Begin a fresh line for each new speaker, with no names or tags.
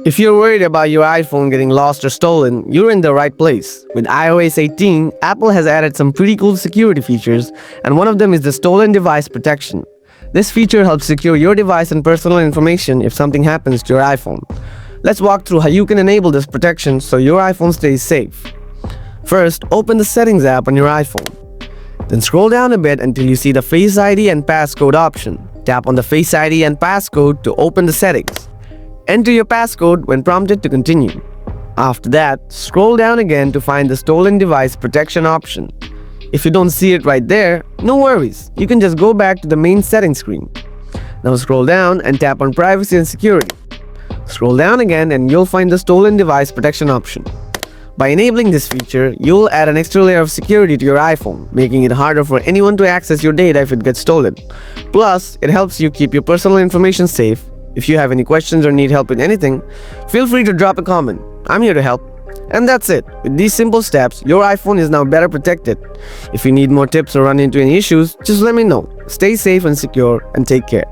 If you're worried about your iPhone getting lost or stolen, you're in the right place. With iOS 18, Apple has added some pretty cool security features, and one of them is the stolen device protection. This feature helps secure your device and personal information if something happens to your iPhone. Let's walk through how you can enable this protection so your iPhone stays safe. First, open the Settings app on your iPhone. Then scroll down a bit until you see the Face ID and Passcode option. Tap on the Face ID and Passcode to open the settings. Enter your passcode when prompted to continue. After that, scroll down again to find the Stolen Device Protection option. If you don't see it right there, no worries. You can just go back to the main settings screen. Now scroll down and tap on Privacy and Security. Scroll down again and you'll find the Stolen Device Protection option. By enabling this feature, you'll add an extra layer of security to your iPhone, making it harder for anyone to access your data if it gets stolen. Plus, it helps you keep your personal information safe. If you have any questions or need help with anything, feel free to drop a comment. I'm here to help. And that's it. With these simple steps, your iPhone is now better protected. If you need more tips or run into any issues, just let me know. Stay safe and secure, and take care.